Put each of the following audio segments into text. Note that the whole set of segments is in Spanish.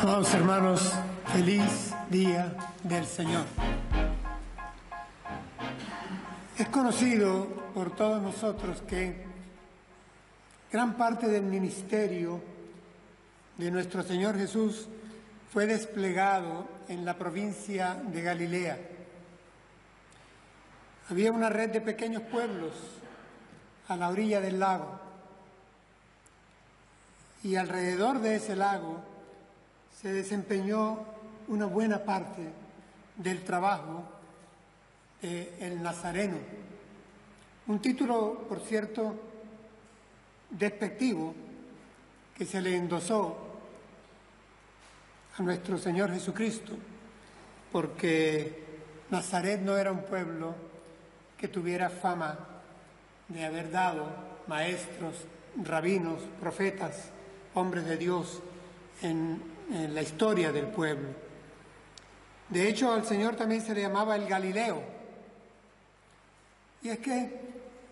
Amados hermanos, feliz día del Señor. Es conocido por todos nosotros que gran parte del ministerio de nuestro Señor Jesús fue desplegado en la provincia de Galilea. Había una red de pequeños pueblos a la orilla del lago, y alrededor de ese lago se desempeñó una buena parte del trabajo del Nazareno. Un título, por cierto, despectivo que se le endosó a nuestro Señor Jesucristo, porque Nazaret no era un pueblo que tuviera fama de haber dado maestros, rabinos, profetas, hombres de Dios en la historia del pueblo. De hecho, al Señor también se le llamaba el Galileo. Y es que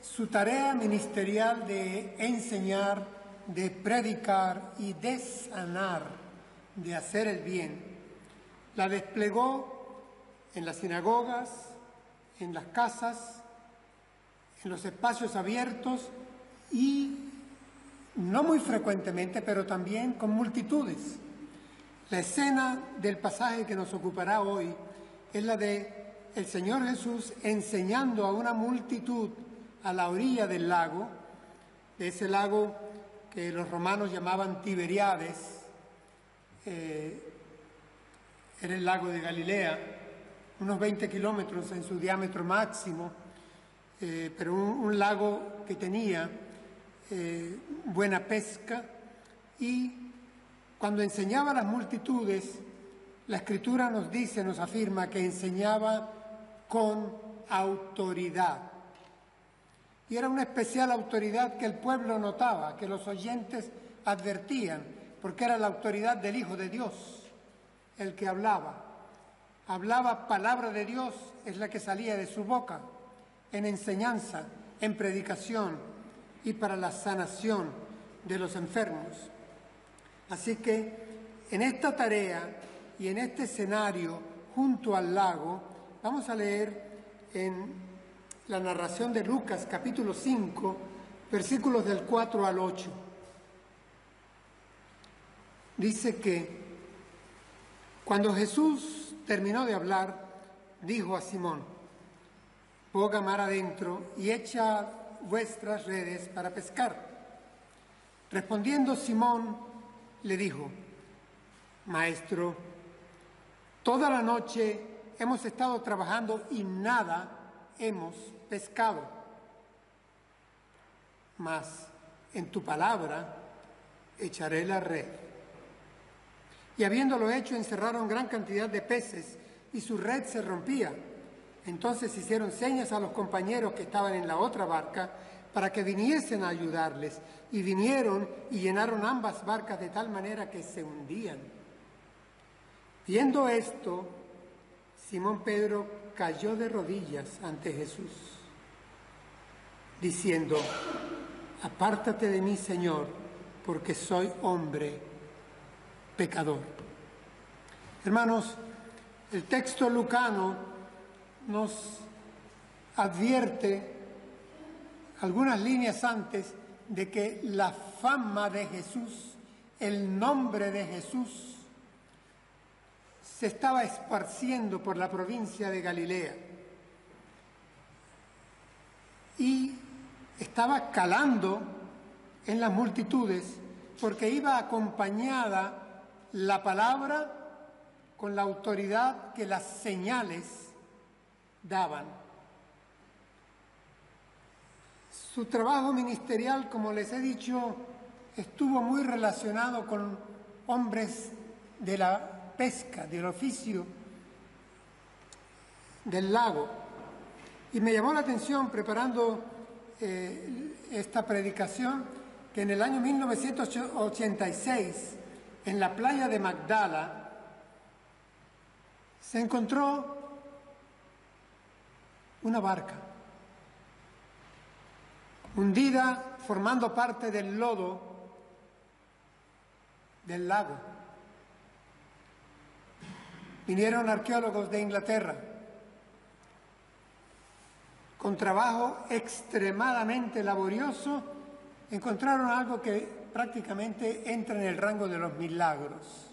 su tarea ministerial de enseñar, de predicar y de sanar, de hacer el bien, la desplegó en las sinagogas, en las casas, en los espacios abiertos y no muy frecuentemente, pero también con multitudes. La escena del pasaje que nos ocupará hoy es la de el Señor Jesús enseñando a una multitud a la orilla del lago, de ese lago que los romanos llamaban Tiberíades. Era el lago de Galilea, unos 20 kilómetros en su diámetro máximo, pero un lago que tenía buena pesca. Y cuando enseñaba a las multitudes, la Escritura nos dice, nos afirma que enseñaba con autoridad. Y era una especial autoridad que el pueblo notaba, que los oyentes advertían, porque era la autoridad del Hijo de Dios el que hablaba. Hablaba palabra de Dios, es la que salía de su boca, en enseñanza, en predicación y para la sanación de los enfermos. Así que en esta tarea y en este escenario junto al lago, vamos a leer en la narración de Lucas capítulo 5, versículos del 4 al 8. Dice que cuando Jesús terminó de hablar, dijo a Simón: «Boga mar adentro y echa vuestras redes para pescar». Respondiendo Simón, le dijo: «Maestro, toda la noche hemos estado trabajando y nada hemos pescado. Mas en tu palabra echaré la red». Y habiéndolo hecho, encerraron gran cantidad de peces y su red se rompía. Entonces hicieron señas a los compañeros que estaban en la otra barca para que viniesen a ayudarles, y vinieron y llenaron ambas barcas de tal manera que se hundían. Viendo esto, Simón Pedro cayó de rodillas ante Jesús, diciendo: «Apártate de mí, Señor, porque soy hombre pecador». Hermanos, el texto lucano nos advierte algunas líneas antes de que la fama de Jesús, el nombre de Jesús, se estaba esparciendo por la provincia de Galilea y estaba calando en las multitudes, porque iba acompañada la palabra con la autoridad que las señales daban. Su trabajo ministerial, como les he dicho, estuvo muy relacionado con hombres de la pesca, del oficio del lago. Y me llamó la atención, preparando esta predicación, que en el año 1986, en la playa de Magdala, se encontró una barca hundida, formando parte del lodo del lago. Vinieron arqueólogos de Inglaterra con trabajo extremadamente laborioso, encontraron algo que prácticamente entra en el rango de los milagros.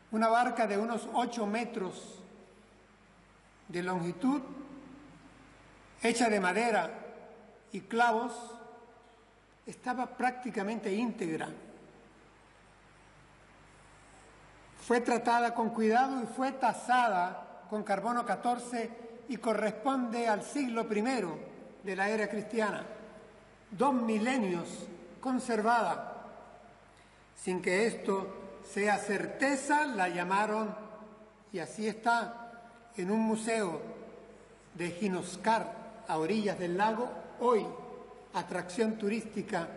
Una barca de unos 8 metros de longitud, hecha de madera y clavos, estaba prácticamente íntegra. Fue tratada con cuidado y fue tasada con carbono 14 y corresponde al siglo I de la era cristiana. 2 milenios conservada. Sin que esto sea certeza, la llamaron, y así está, en un museo de Ginoscar, a orillas del lago, hoy atracción turística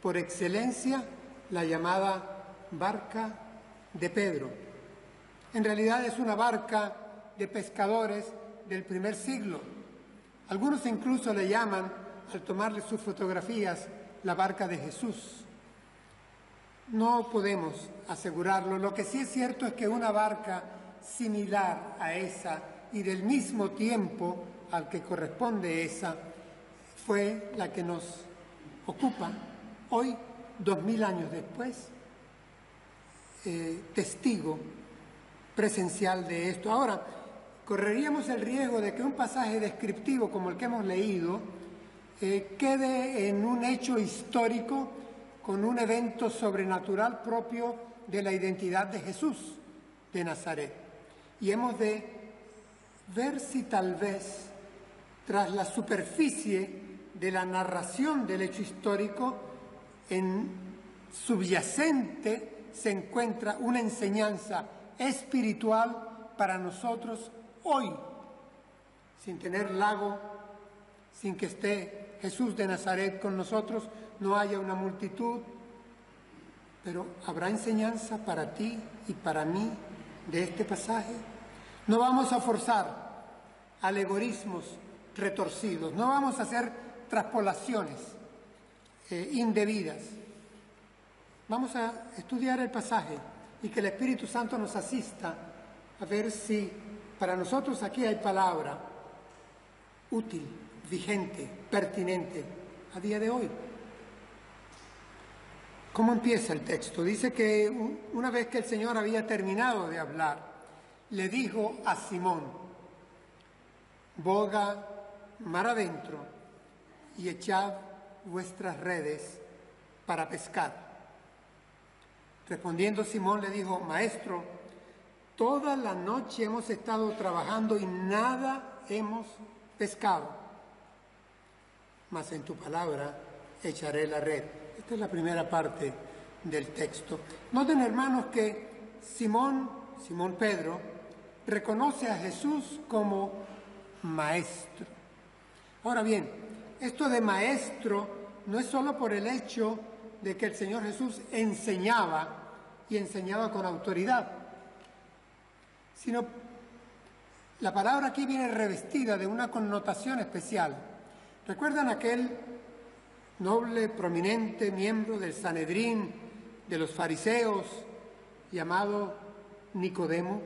por excelencia, la llamada Barca de Pedro. En realidad es una barca de pescadores del primer siglo. Algunos incluso le llaman, al tomarle sus fotografías, la barca de Jesús. No podemos asegurarlo. Lo que sí es cierto es que una barca similar a esa y del mismo tiempo al que corresponde esa fue la que nos ocupa hoy, 2000 años después, testigo presencial de esto. Ahora, correríamos el riesgo de que un pasaje descriptivo como el que hemos leído quede en un hecho histórico con un evento sobrenatural propio de la identidad de Jesús de Nazaret. Y hemos de ver si tal vez, tras la superficie de la narración del hecho histórico, en subyacente se encuentra una enseñanza espiritual para nosotros hoy, sin tener lago, sin que esté Jesús de Nazaret con nosotros, no haya una multitud, pero ¿habrá enseñanza para ti y para mí de este pasaje? No vamos a forzar alegorismos retorcidos, no vamos a hacer traspolaciones indebidas. Vamos a estudiar el pasaje y que el Espíritu Santo nos asista a ver si para nosotros aquí hay palabra útil, vigente, pertinente a día de hoy. ¿Cómo empieza el texto? Dice que una vez que el Señor había terminado de hablar, le dijo a Simón: boga mar adentro y echad vuestras redes para pescar. Respondiendo Simón le dijo: Maestro, toda la noche hemos estado trabajando y nada hemos pescado, mas en tu palabra echaré la red. Esta es la primera parte del texto. Noten, hermanos, que Simón Pedro reconoce a Jesús como maestro. Ahora bien, esto de maestro no es solo por el hecho de que el Señor Jesús enseñaba y enseñaba con autoridad, sino la palabra aquí viene revestida de una connotación especial. ¿Recuerdan aquel noble, prominente miembro del Sanedrín, de los fariseos, llamado Nicodemo,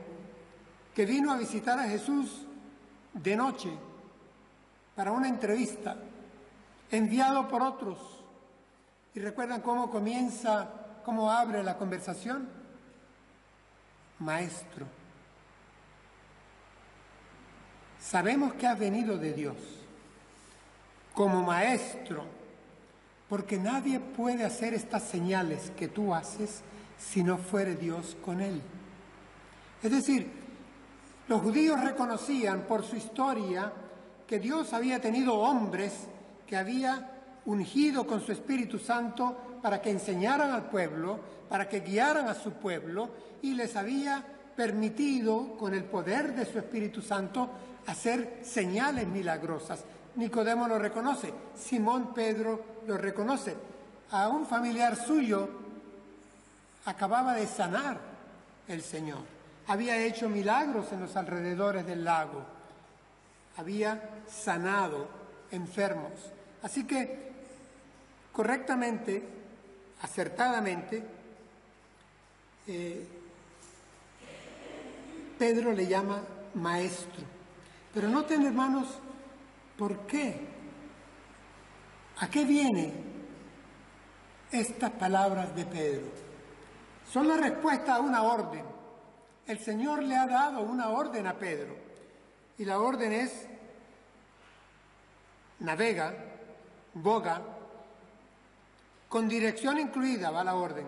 que vino a visitar a Jesús de noche para una entrevista, enviado por otros? ¿Y recuerdan cómo comienza, cómo abre la conversación? Maestro, sabemos que has venido de Dios como maestro, porque nadie puede hacer estas señales que tú haces si no fuere Dios con él. Es decir, los judíos reconocían por su historia que Dios había tenido hombres que había ungido con su Espíritu Santo para que enseñaran al pueblo, para que guiaran a su pueblo, y les había permitido, con el poder de su Espíritu Santo, hacer señales milagrosas. Nicodemo lo reconoce, Simón Pedro lo reconoce. A un familiar suyo acababa de sanar el Señor. Había hecho milagros en los alrededores del lago. Había sanado enfermos. Así que, correctamente, acertadamente, Pedro le llama maestro. Pero noten, hermanos, ¿por qué? ¿A qué vienen estas palabras de Pedro? Son la respuesta a una orden. El Señor le ha dado una orden a Pedro. Y la orden es: navega, boga, con dirección incluida va la orden,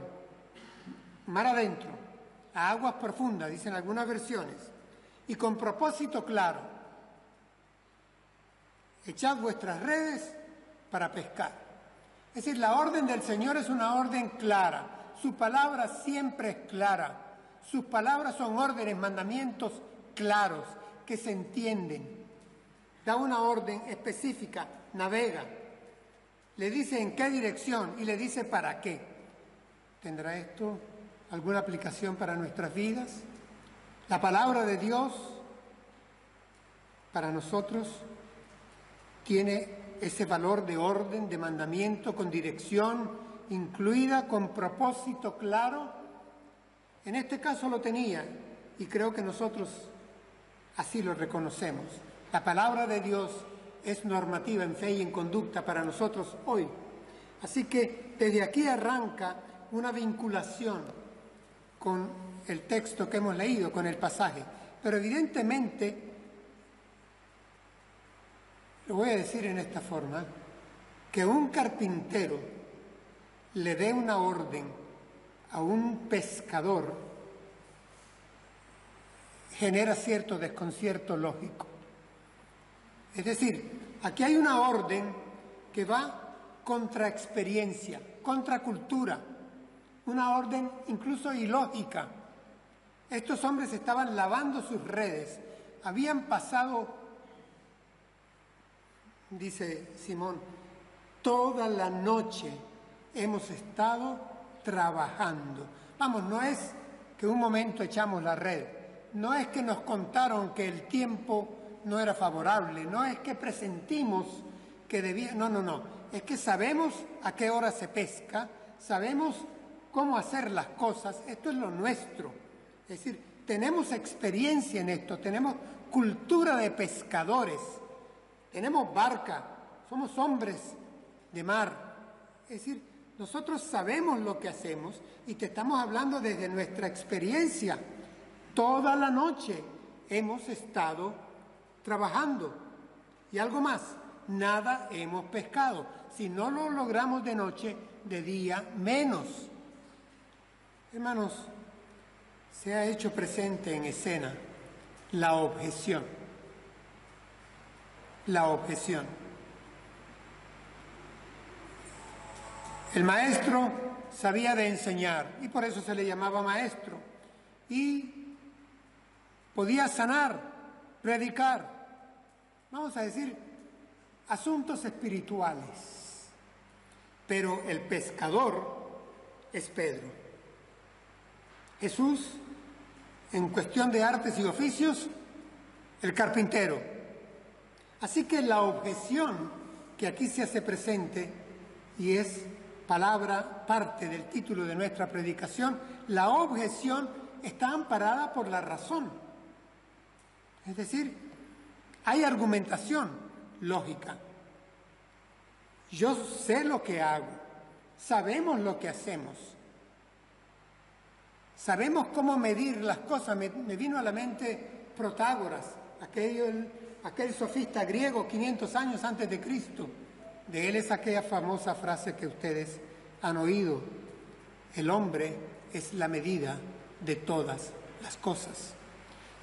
mar adentro, a aguas profundas, dicen algunas versiones, y con propósito claro: echad vuestras redes para pescar. Es decir, la orden del Señor es una orden clara, su palabra siempre es clara, sus palabras son órdenes, mandamientos claros, que se entienden. Da una orden específica: navega. Le dice en qué dirección y le dice para qué. ¿Tendrá esto alguna aplicación para nuestras vidas? La palabra de Dios para nosotros tiene ese valor de orden, de mandamiento, con dirección incluida, con propósito claro. En este caso lo tenía, y creo que nosotros así lo reconocemos. La palabra de Dios es normativa en fe y en conducta para nosotros hoy. Así que desde aquí arranca una vinculación con el texto que hemos leído, con el pasaje. Pero evidentemente, lo voy a decir en esta forma, que un carpintero le dé una orden a un pescador genera cierto desconcierto lógico. Es decir, aquí hay una orden que va contra experiencia, contra cultura, una orden incluso ilógica. Estos hombres estaban lavando sus redes, habían pasado, dice Simón, toda la noche hemos estado trabajando. Vamos, no es que un momento echamos la red, no es que nos contaron que el tiempo no era favorable, no es que presentimos que debía, no, es que sabemos a qué hora se pesca, sabemos cómo hacer las cosas, esto es lo nuestro. Es decir, tenemos experiencia en esto, tenemos cultura de pescadores, tenemos barca, somos hombres de mar. Es decir, nosotros sabemos lo que hacemos y te estamos hablando desde nuestra experiencia. Toda la noche hemos estado trabajando. Y algo más, nada hemos pescado. Si no lo logramos de noche, de día menos. Hermanos, se ha hecho presente en escena la objeción. La objeción. El maestro sabía de enseñar y por eso se le llamaba maestro. Y podía sanar, predicar, vamos a decir, asuntos espirituales. Pero el pescador es Pedro. Jesús, en cuestión de artes y oficios, el carpintero. Así que la objeción que aquí se hace presente, y es palabra, parte del título de nuestra predicación, la objeción está amparada por la razón. Es decir, hay argumentación lógica. Yo sé lo que hago, sabemos lo que hacemos, sabemos cómo medir las cosas. Me vino a la mente Protágoras, aquel sofista griego 500 años antes de Cristo. De él es aquella famosa frase que ustedes han oído: el hombre es la medida de todas las cosas.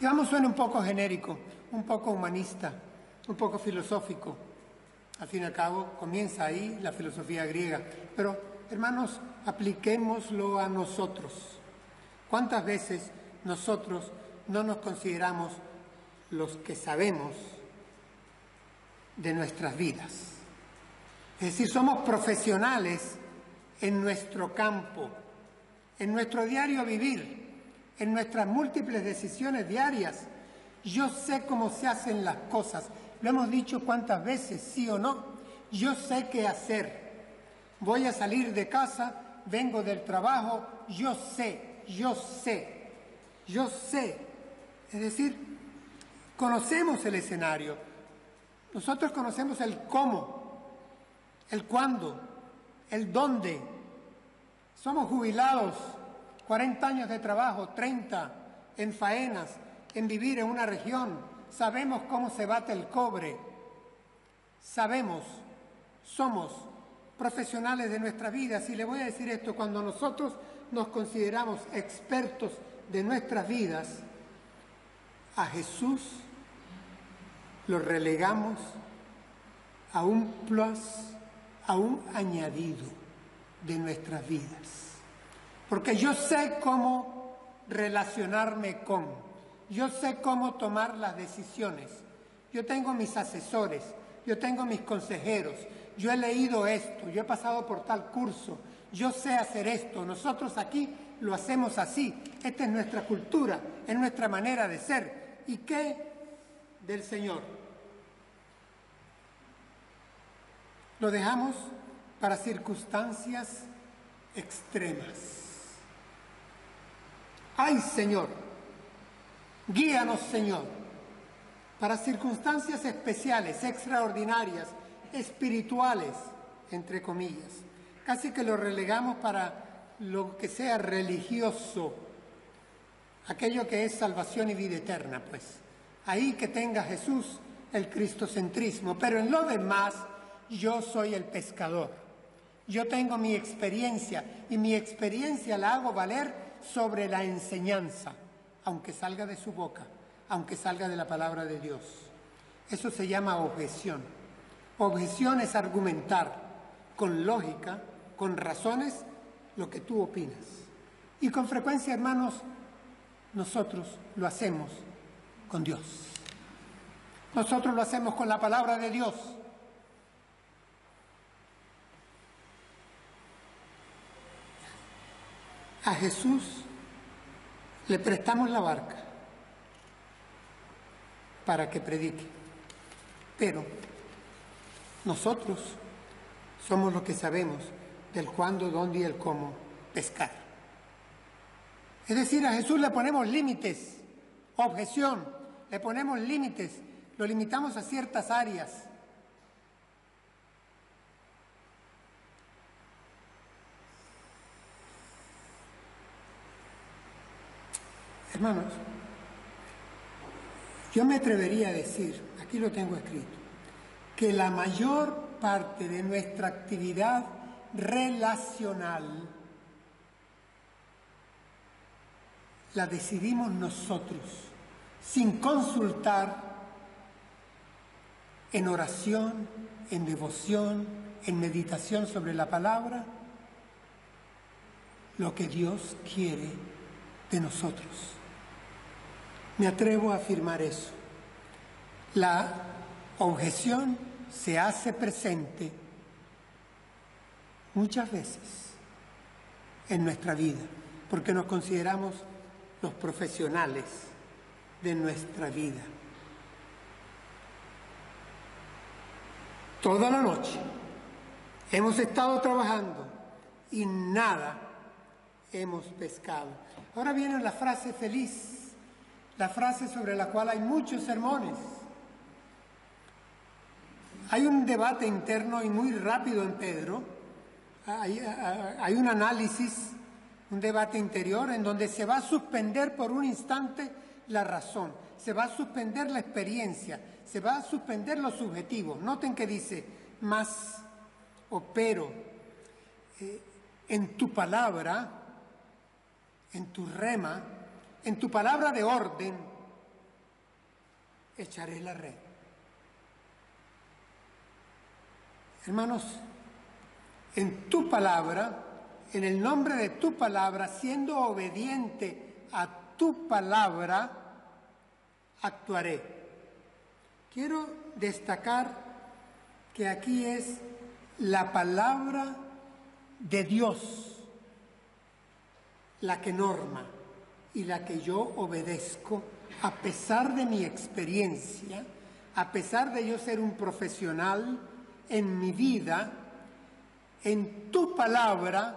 Digamos, suena un poco genérico, un poco humanista, un poco filosófico. Al fin y al cabo, comienza ahí la filosofía griega. Pero, hermanos, apliquémoslo a nosotros. ¿Cuántas veces nosotros no nos consideramos los que sabemos de nuestras vidas? Es decir, somos profesionales en nuestro campo, en nuestro diario vivir, en nuestras múltiples decisiones diarias. Yo sé cómo se hacen las cosas. Lo hemos dicho cuántas veces, sí o no. Yo sé qué hacer. Voy a salir de casa, vengo del trabajo, yo sé. Es decir, conocemos el escenario. Nosotros conocemos el cómo, el cuándo, el dónde. Somos jubilados, 40 años de trabajo, 30 en faenas, en vivir en una región. Sabemos cómo se bate el cobre. Sabemos, somos profesionales de nuestra vida. Si le voy a decir esto, cuando nosotros nos consideramos expertos de nuestras vidas, a Jesús lo relegamos a un plus, a un añadido de nuestras vidas. Porque yo sé cómo relacionarme con, yo sé cómo tomar las decisiones. Yo tengo mis asesores, yo tengo mis consejeros, yo he leído esto, yo he pasado por tal curso, yo sé hacer esto, nosotros aquí lo hacemos así, esta es nuestra cultura, es nuestra manera de ser. ¿Y qué del Señor? Lo dejamos para circunstancias extremas. ¡Ay, Señor! Guíanos, Señor, para circunstancias especiales, extraordinarias, espirituales, entre comillas. Casi que lo relegamos para lo que sea religioso, aquello que es salvación y vida eterna, pues. Ahí que tenga Jesús el cristocentrismo, pero en lo demás yo soy el pescador. Yo tengo mi experiencia y mi experiencia la hago valer sobre la enseñanza, aunque salga de su boca, aunque salga de la palabra de Dios. Eso se llama objeción. Objeción es argumentar con lógica, con razones, lo que tú opinas. Y con frecuencia, hermanos, nosotros lo hacemos con Dios. Nosotros lo hacemos con la palabra de Dios. A Jesús le prestamos la barca para que predique, pero nosotros somos los que sabemos del cuándo, dónde y el cómo pescar. Es decir, a Jesús le ponemos límites, objeción, le ponemos límites, lo limitamos a ciertas áreas. Hermanos, yo me atrevería a decir, aquí lo tengo escrito, que la mayor parte de nuestra actividad relacional la decidimos nosotros, sin consultar en oración, en devoción, en meditación sobre la palabra, lo que Dios quiere de nosotros. Me atrevo a afirmar eso. La objeción se hace presente muchas veces en nuestra vida, porque nos consideramos los profesionales de nuestra vida. Toda la noche hemos estado trabajando y nada hemos pescado. Ahora viene la frase feliz, la frase sobre la cual hay muchos sermones. Hay un debate interno y muy rápido en Pedro, hay un análisis, un debate interior en donde se va a suspender por un instante la razón, se va a suspender la experiencia, se va a suspender los subjetivos. Noten que dice más o pero, en tu palabra, en tu rema, en tu palabra de orden, echaré la red. Hermanos, en tu palabra, en el nombre de tu palabra, siendo obediente a tu palabra, actuaré. Quiero destacar que aquí es la palabra de Dios la que norma y la que yo obedezco a pesar de mi experiencia, a pesar de yo ser un profesional en mi vida, en tu palabra,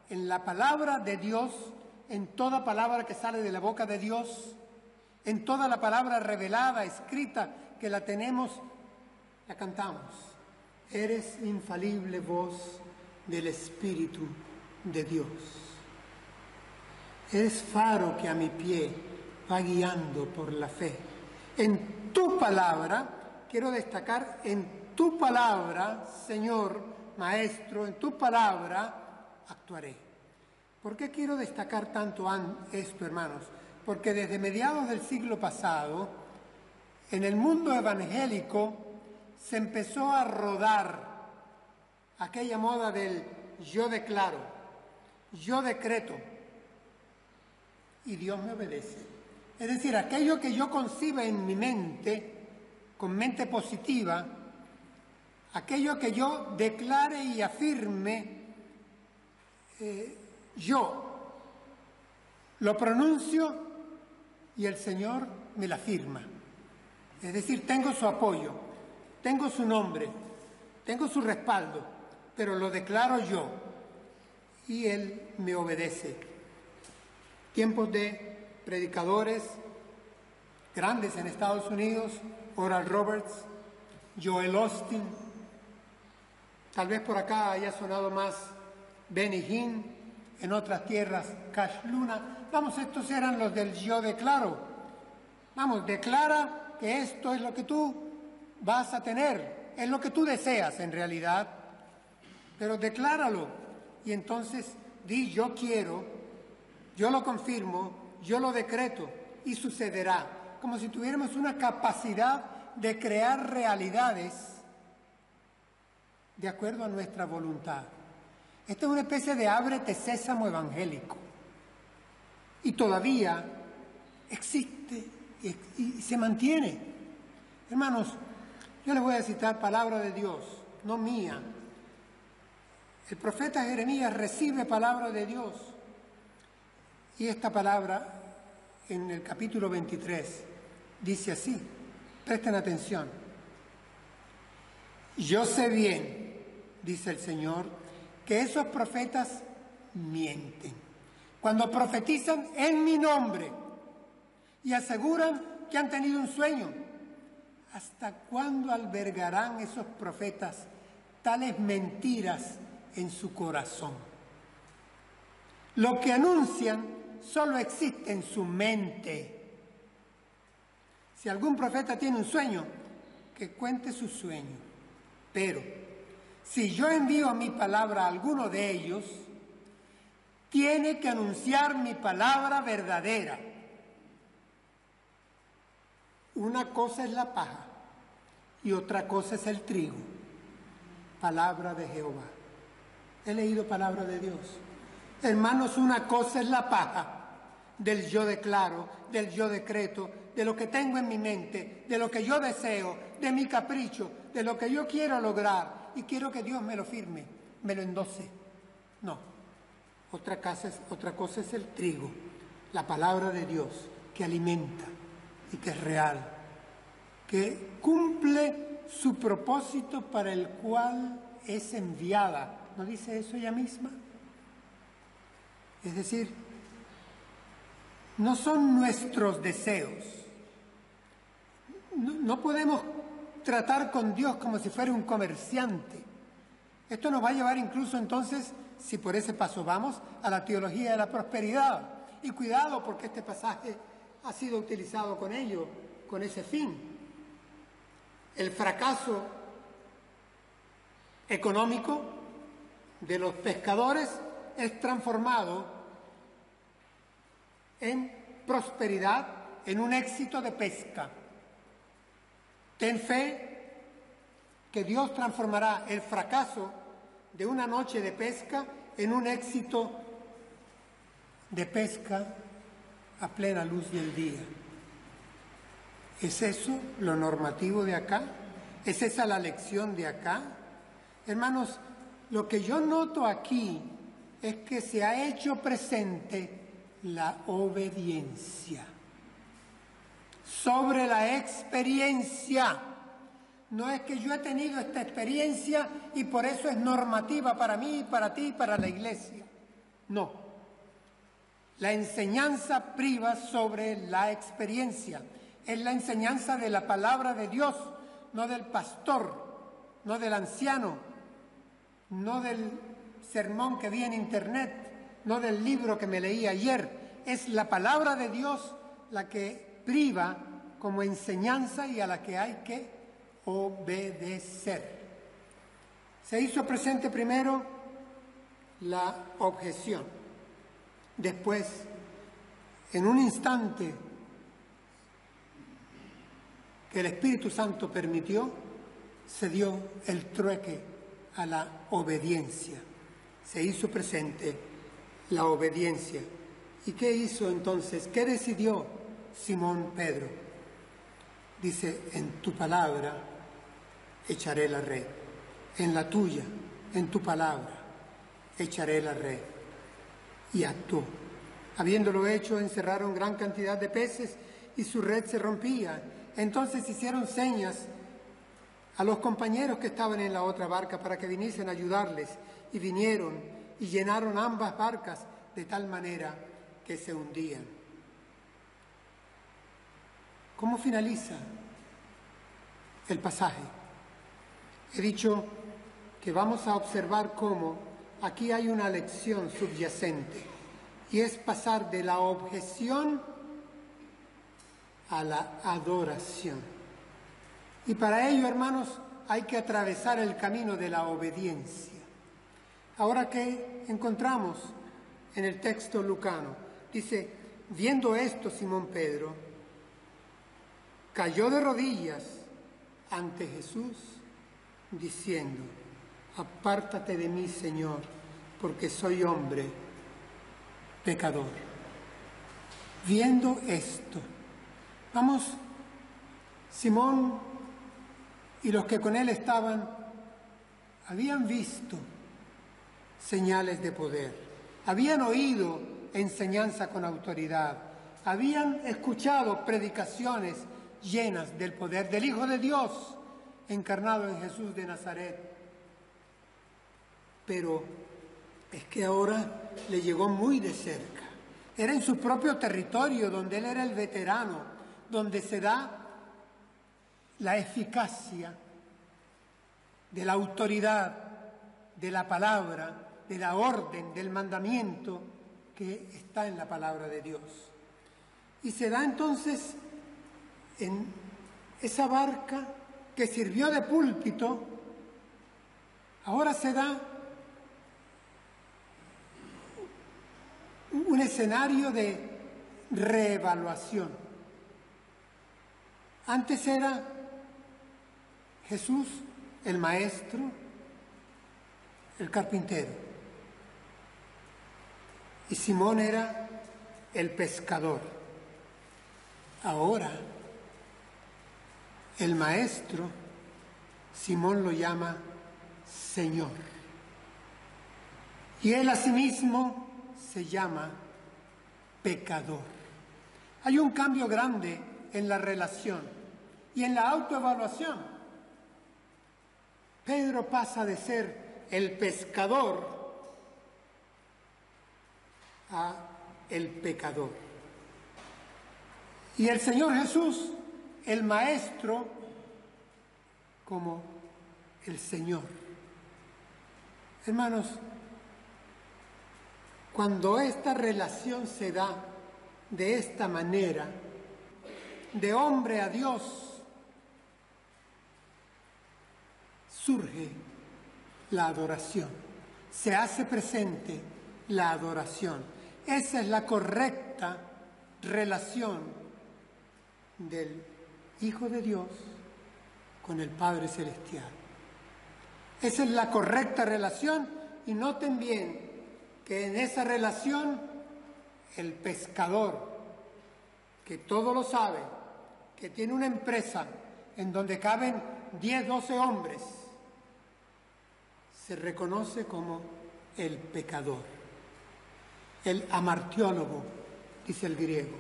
en la palabra de Dios, en toda palabra que sale de la boca de Dios, en toda la palabra revelada, escrita, que la tenemos, la cantamos. Eres infalible voz del Espíritu de Dios. Eres faro que a mi pie va guiando por la fe. En tu palabra, quiero destacar, en tu palabra, Señor, Maestro, en tu palabra actuaré. ¿Por qué quiero destacar tanto esto, hermanos? Porque desde mediados del siglo pasado, en el mundo evangélico se empezó a rodar aquella moda del yo declaro, yo decreto, y Dios me obedece. Es decir, aquello que yo conciba en mi mente, con mente positiva, aquello que yo declare y afirme, yo lo pronuncio y el Señor me la firma. Es decir, tengo su apoyo, tengo su nombre, tengo su respaldo, pero lo declaro yo y Él me obedece. Tiempos de predicadores grandes en Estados Unidos, Oral Roberts, Joel Austin, tal vez por acá haya sonado más Benny Hinn, en otras tierras Cash Luna. Vamos, estos eran los del yo declaro. Vamos, declara que esto es lo que tú vas a tener, es lo que tú deseas en realidad, pero decláralo y entonces di yo quiero, yo lo confirmo, yo lo decreto y sucederá, como si tuviéramos una capacidad de crear realidades de acuerdo a nuestra voluntad. Esta es una especie de ábrete sésamo evangélico y todavía existe y se mantiene. Hermanos, yo les voy a citar palabra de Dios, no mía. El profeta Jeremías recibe palabra de Dios y esta palabra en el capítulo 23 dice así, presten atención. Yo sé bien, dice el Señor, que esos profetas mienten cuando profetizan en mi nombre y aseguran que han tenido un sueño. ¿Hasta cuándo albergarán esos profetas tales mentiras en su corazón? Lo que anuncian solo existe en su mente. Si algún profeta tiene un sueño, que cuente su sueño. Pero si yo envío mi palabra a alguno de ellos, tiene que anunciar mi palabra verdadera. Una cosa es la paja y otra cosa es el trigo. Palabra de Jehová. He leído palabra de Dios. Hermanos, una cosa es la paja del yo declaro, del yo decreto, de lo que tengo en mi mente, de lo que yo deseo, de mi capricho, de lo que yo quiero lograr y quiero que Dios me lo firme, me lo endose. No, otra cosa es el trigo, la palabra de Dios que alimenta y que es real, que cumple su propósito para el cual es enviada. ¿No dice eso ella misma? Es decir, no son nuestros deseos. No podemos tratar con Dios como si fuera un comerciante. Esto nos va a llevar incluso entonces, si por ese paso vamos, a la teología de la prosperidad. Y cuidado, porque este pasaje ha sido utilizado con ello, con ese fin. El fracaso económico de los pescadores es transformado en prosperidad, en un éxito de pesca. Ten fe que Dios transformará el fracaso de una noche de pesca en un éxito de pesca a plena luz del día. ¿Es eso lo normativo de acá? ¿Es esa la lección de acá? Hermanos, lo que yo noto aquí es que se ha hecho presente la obediencia sobre la experiencia. No es que yo he tenido esta experiencia y por eso es normativa para mí, para ti, para la iglesia. No. La enseñanza priva sobre la experiencia. Es la enseñanza de la palabra de Dios, no del pastor, no del anciano, no del sermón que vi en internet, no del libro que me leí ayer. Es la palabra de Dios la que priva como enseñanza y a la que hay que obedecer. Se hizo presente primero la objeción. Después, en un instante que el Espíritu Santo permitió, se dio el trueque a la obediencia. Se hizo presente la obediencia. ¿Y qué hizo entonces? ¿Qué decidió Simón Pedro? Dice, en tu palabra echaré la red. En la tuya, en tu palabra, echaré la red. Y actuó. Habiéndolo hecho, encerraron gran cantidad de peces y su red se rompía. Entonces hicieron señas a los compañeros que estaban en la otra barca para que viniesen a ayudarles. Y vinieron y llenaron ambas barcas de tal manera que se hundían. ¿Cómo finaliza el pasaje? He dicho que vamos a observar cómo aquí hay una lección subyacente, y es pasar de la objeción a la adoración. Y para ello, hermanos, hay que atravesar el camino de la obediencia. Ahora, ¿qué encontramos en el texto lucano? Dice, viendo esto, Simón Pedro cayó de rodillas ante Jesús, diciendo, apártate de mí, Señor, porque soy hombre pecador. Viendo esto, vamos, Simón y los que con él estaban habían visto señales de poder, habían oído enseñanza con autoridad, habían escuchado predicaciones llenas del poder del Hijo de Dios encarnado en Jesús de Nazaret. Pero es que ahora le llegó muy de cerca. Era en su propio territorio, donde él era el veterano, donde se da la eficacia de la autoridad, de la palabra, de la orden, del mandamiento que está en la palabra de Dios. Y se da entonces en esa barca que sirvió de púlpito, ahora se da un escenario de reevaluación. Antes era Jesús, el maestro, el carpintero, y Simón era el pescador. Ahora, el maestro, Simón lo llama Señor, y él asimismo se llama pecador. Hay un cambio grande en la relación y en la autoevaluación. Pedro pasa de ser el pescador a el pecador. Y el Señor Jesús, el Maestro, como el Señor. Hermanos, cuando esta relación se da de esta manera, de hombre a Dios, surge la adoración, se hace presente la adoración. Esa es la correcta relación del Hijo de Dios con el Padre Celestial. Esa es la correcta relación, y noten bien que en esa relación el pescador, que todo lo sabe, que tiene una empresa en donde caben 10, 12 hombres, se reconoce como el pecador, el amartiólogo, dice el griego.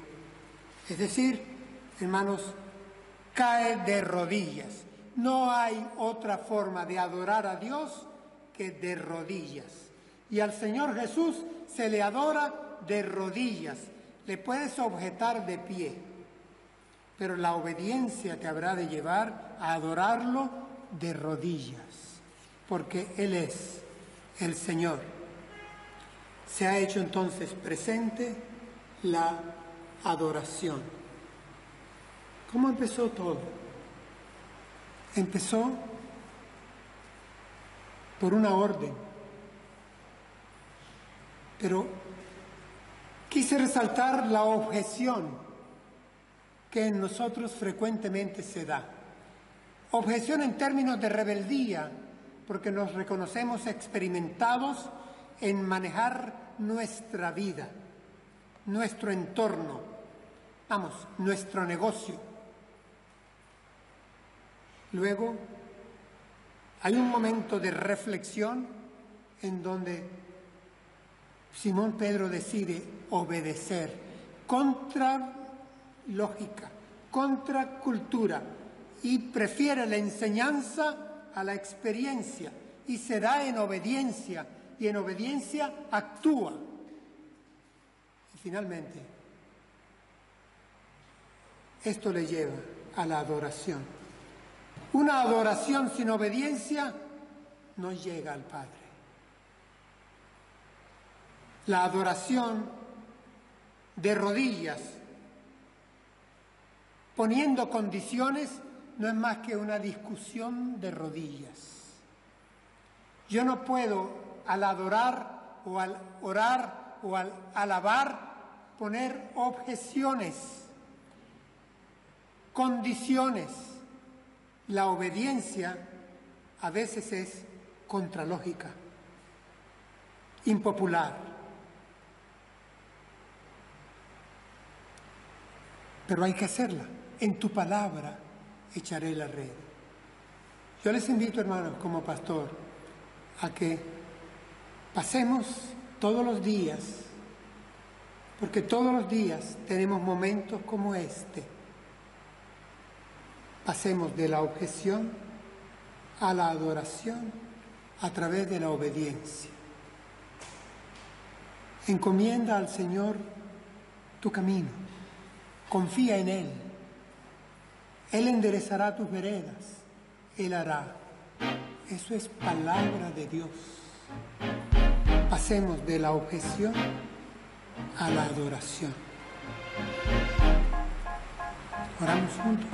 Es decir, hermanos, cae de rodillas. No hay otra forma de adorar a Dios que de rodillas. Y al Señor Jesús se le adora de rodillas. Le puedes objetar de pie, pero la obediencia te habrá de llevar a adorarlo de rodillas, porque Él es el Señor. Se ha hecho entonces presente la adoración. ¿Cómo empezó todo? Empezó por una orden, pero quise resaltar la objeción que en nosotros frecuentemente se da. Objeción en términos de rebeldía, porque nos reconocemos experimentados en manejar nuestra vida, nuestro entorno, nuestro negocio. Luego, hay un momento de reflexión en donde Simón Pedro decide obedecer contra lógica, contra cultura, y prefiere la enseñanza a la experiencia, y se da en obediencia, y en obediencia actúa. Y finalmente, esto le lleva a la adoración. Una adoración sin obediencia no llega al Padre. La adoración de rodillas, poniendo condiciones, no es más que una discusión de rodillas. Yo no puedo, al adorar o al orar o al alabar, poner objeciones, condiciones. La obediencia a veces es contralógica, impopular. Pero hay que hacerla. En tu palabra echaré la red. Yo les invito, hermanos, como pastor, a que pasemos todos los días, porque todos los días tenemos momentos como este. Pasemos de la objeción a la adoración a través de la obediencia. Encomienda al Señor tu camino. Confía en Él. Él enderezará tus veredas. Él hará. Eso es palabra de Dios. Pasemos de la objeción a la adoración. Oramos juntos.